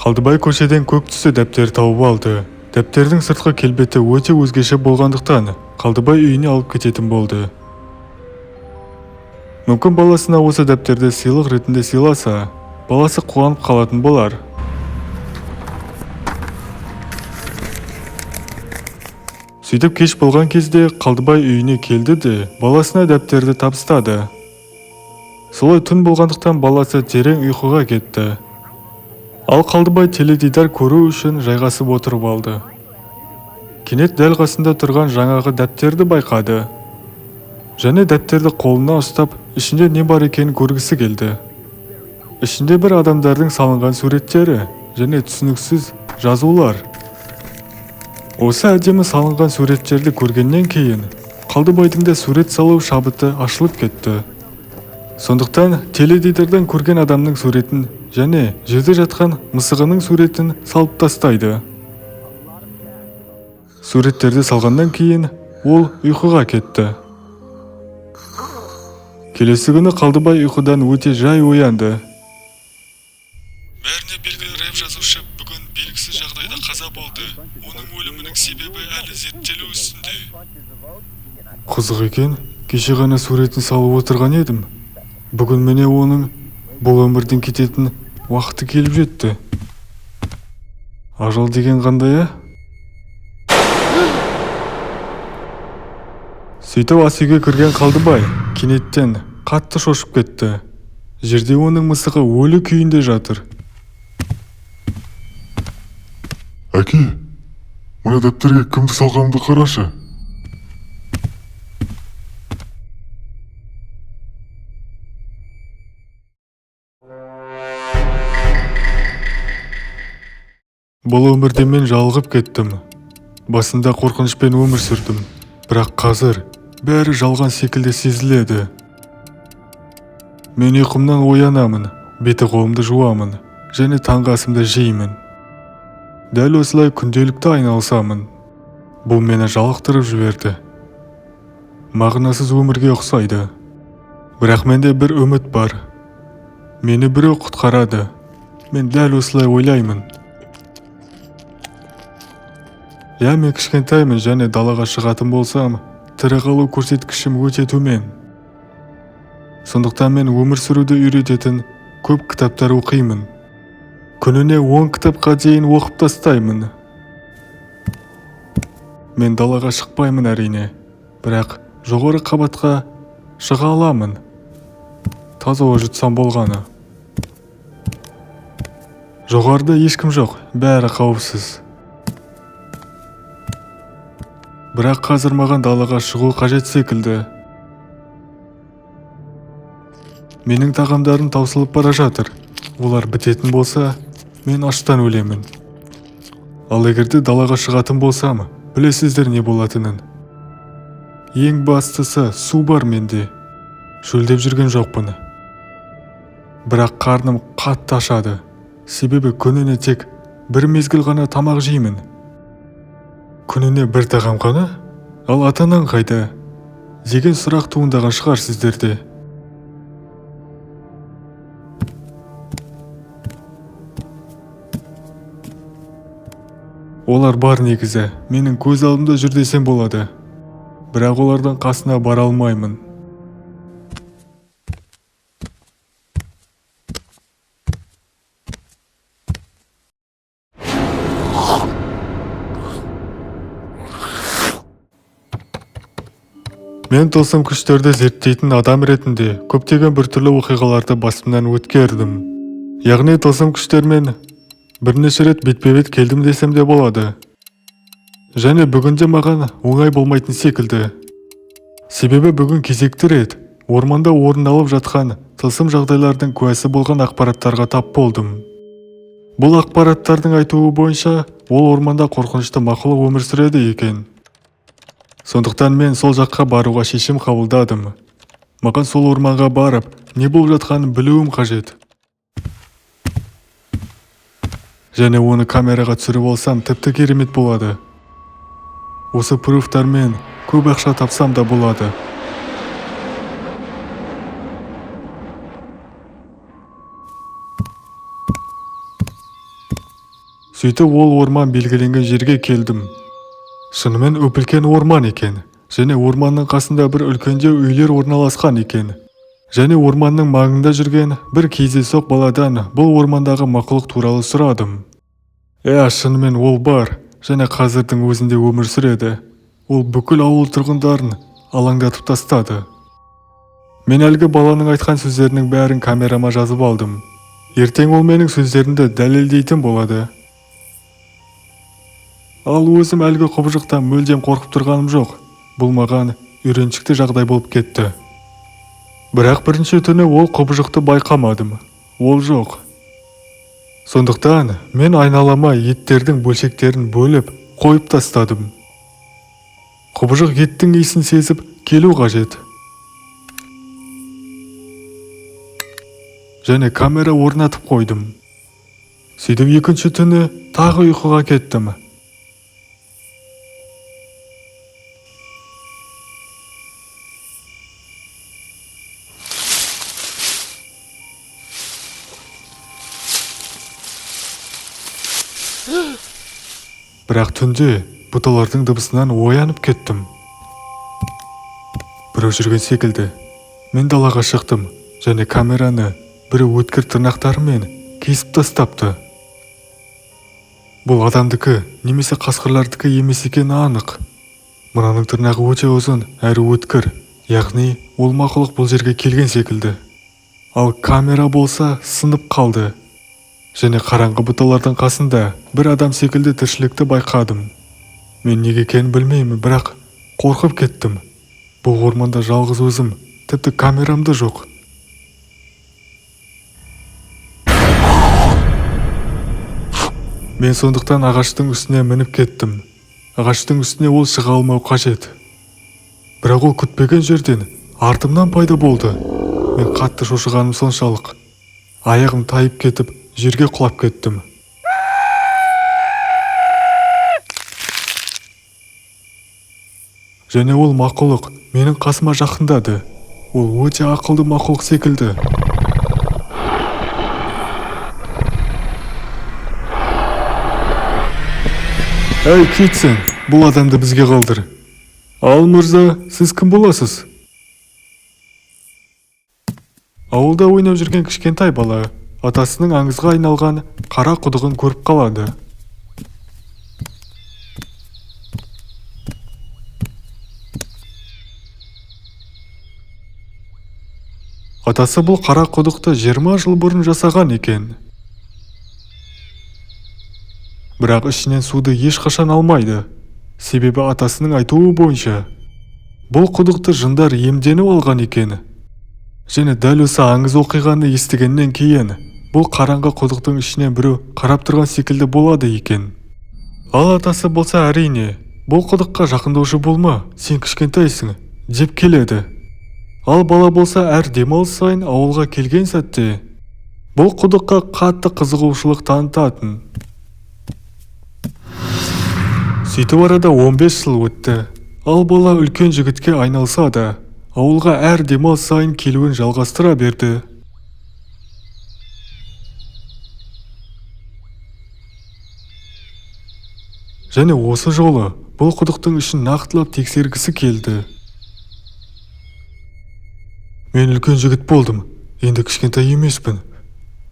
Қалдыбай көшеден көк түсті дәптер тауып алды. Дәптердің сыртқы келбеті өте өзгеше болғандықтан Қалдыбай үйіне алып кететін болды. Мүмкін баласына осы дәптерді сыйлық ретінде сыйласа, баласы қуанып қалатын болар. Сөйтіп кеш болған кезде Қалдыбай үйіне келді де, баласына дәптерді табыстады. Солай түн болғандықтан баласы терең ұйқыға кетті. Ал Қалдыбай теледидар көру үшін жайғасып отырып алды. Кенет дәл қасында тұрған жаңағы дәптерді байқады. Және дәптерді қолына ұстап, ішінде не бар екенін көргісі келді. Ішінде бір адамдардың салынған суреттері және түсініксіз жазулар. Осы әдемі салынған суреттерді көргеннен кейін Қалдыбайдың да сурет салу шабыты ашылып кетті. Сондықтан теледидардан көрген адамның суретін және жерде жатқан мысығының суретін салып тастайды. Суреттерді салғаннан кейін ол ұйқыға кетті. Келесі күні Қалдыбай ұйқыдан өте жай оянды. Бәріне белгілі рэп жазушы бүгін белгісіз жағдайда қаза болды. Оның өлімінің себебі әлі зерттелу үстінде. Қызық екен, кеше ғана суретін салып отырған едім. Бүгін міне оның бұл өмірден кететін уақыты келіп жетті. Ажал деген қандай, ә? Сөйтіп ас үйге кірген Қалдыбай кенеттен қатты шошып кетті. Жерде оның мысығы өлі күйінде жатыр. Әке, мына дәптерге кімді салғанымды қарашы. Бұл өмірде мен жалығып кеттім. Басында қорқынышпен өмір сүрдім. Бірақ қазір бәрі жалған секілді сезіледі. Мен ұйқымнан оянамын, беті қолымды жуамын және таңғы асымды жеймін. Дәл осылай күнделікті айналысамын. Бұл мені жалықтырып жіберді. Мағынасыз өмірге ұқсайды. Бірақ менде бір үміт бар. Мені біреу құтқарады. Мен дәл осылай ойлаймын. Мен кішкентаймын және далаға шығатын болсам, тірі қалу көрсеткішім өте төмен. Сондықтан мен өмір сүруді үйрететін көп кітаптар оқимын. Күніне 10 кітапқа дейін оқып тастаймын. Мен далаға шықпаймын әрине, бірақ жоғары қабатқа шыға аламын. Таза ауа жұтсам болғаны. Жоғарыда ешкім жоқ, бәрі қауіпсіз. Бірақ қазір маған далаға шығу қажет секілді. Менің тағамдарым таусылып бара жатыр. Олар бітетін болса, мен аштан өлемін. Ал егерде далаға шығатын болсам, білесіздер не болатынын. Ең бастысы су бар менде. Шөлдеп жүрген жоқпын. Бірақ қарным қатты ашады. Себебі күніне тек бір мезгіл ғана тамақ жеймін. Күніне бір тағам ғана? Ал ата-анаң қайда? Деген сұрақ туындаған шығар сіздерде. Олар бар негізі, менің көз алдымда жүр десем болады. Бірақ олардан қасына бара алмаймын. Мен тылсым күштерді зерттейтін адам ретінде көптеген біртүрлі оқиғаларды басымнан өткердім. Яғни тылсым күштермен бірнеше рет бетпе-бет келдім десем де болады. Және бүгінде маған оңай болмайтын секілді. Себебі бүгін кезекті рет орманда орын алып жатқан тылсым жағдайлардың куәсі болған ақпараттарға тап болдым. Бұл ақпараттардың айтуы бойынша ол орманда қорқынышты мақұлық өмір сүреді екен. Сондықтан мен сол жаққа баруға шешім қабылдадым. Маған сол орманға барып, не болып жатқанын білуім қажет. Және оны камераға түсіріп алсам тіпті керемет болады. Осы пруфтармен көп ақша тапсам да болады. Сөйтіп ол орман белгіленген жерге келдім. Шынымен өп-үлкен орман екен. Және орманның қасында бір үлкендеу үйлер орналасқан екен. Және орманның маңында жүрген бір кездейсоқ баладан бұл ормандағы мақұлық туралы сұрадым. Шынымен ол бар, және қазірдің өзінде өмір сүреді. Ол бүкіл ауыл тұрғындарын алаңдатып тастады. Мен әлгі баланың айтқан сөздерінің бәрін камерама жазып алдым. Ертең ол менің сөздерімді дәлелдейтін болады. Ал өзім әлгі құбыжықтан мүлдем қорқып тұрғаным жоқ. Бұл маған үйреншікті жағдай болып кетті. Бірақ бірінші түні ол құбыжықты байқамадым. Ол жоқ. Сондықтан мен айналама еттердің бөлшектерін бөліп қойып тастадым. Құбыжық еттің иісін сезіп келу қажет. Және камера орнатып қойдым. Сөйтіп екінші түні тағы ұйқыға кеттім. Бірақ түнде бұталардың дыбысынан оянып кеттім. Біреу жүрген секілді. Мен далаға шықтым және камераны бір өткір тырнақтарымен кесіп тастапты. Бұл адамдікі немесе қасқырлардікі емес екені анық. Мынаның тырнағы өте ұзын әрі өткір, яғни ол мақұлық бұл жерге келген секілді. Ал камера болса сынып қалды. Және қараңғы бұталардың қасында бір адам секілді тіршілікті байқадым. Мен неге екенін білмеймін, бірақ қорқып кеттім. Бұл орманда жалғыз өзім, тіпті камерамда жоқ. Мен сондықтан ағаштың үстіне мініп кеттім. Ағаштың үстіне ол шыға алмау қажет. Бірақ ол күтпеген жерден артымнан пайда болды. Мен қатты шошығаным соншалық. Аяғым тайып кетіп, жерге құлап кеттім. Және ол мақұлық менің қасыма жақындады. Ол өте ақылды мақұлық секілді. Кетсін, бұл адамды бізге қалдыр. Ал мырза, сіз кім боласыз? Ауылда ойнап жүрген кішкентай бала атасының аңызға айналған қара құдығын көріп қалады. Атасы бұл қара құдықты 20 жыл бұрын жасаған екен. Бірақ ішінен суды ешқашан алмайды. Себебі атасының айтуы бойынша бұл құдықты жындар емденіп алған екен. Және дәл осы аңыз оқиғаны естігеннен кейін бұл қараңғы құдықтың ішінен біреу қарап тұрған секілді болады екен. Ал атасы болса әрине, бұл құдыққа жақындаушы болма, сен кішкентайсың, деп келеді. Ал бала болса әр демалыс сайын ауылға келген сәтте бұл құдыққа қатты қызығушылық танытатын. Сөйтіп арада 15 жыл өтті. Ал бала үлкен жігітке айналса да, ауылға әр демалыс сайын келуін жалғастыра берді. Және осы жолы бұл құдықтың ішін нақтылап тексергісі келді. Мен үлкен жігіт болдым, енді кішкентай емеспін.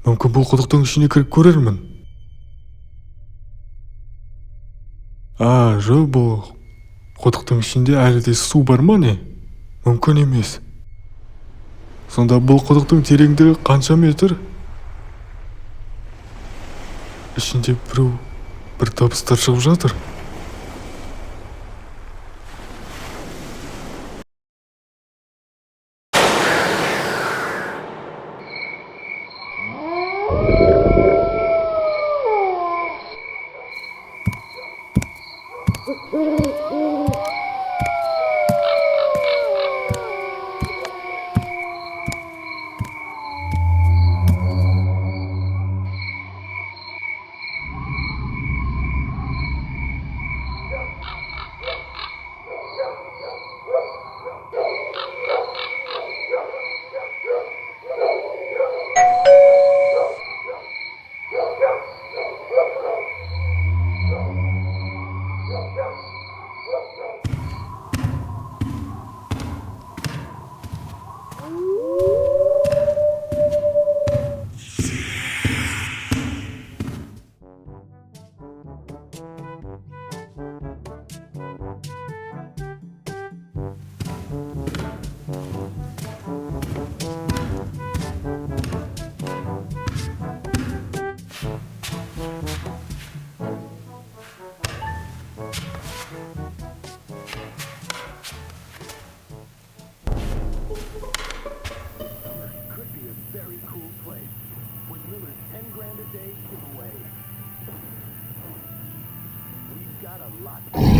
Мүмкін бұл құдықтың ішіне кіріп көрермін. Жоқ, бұл құдықтың ішінде әлі де су бар ма не? Мүмкін емес. Сонда бұл құдықтың тереңдігі қанша метр? Ішінде бір дыбыстар шығып жатыр. 10 grand a day giveaway. We've got a lot.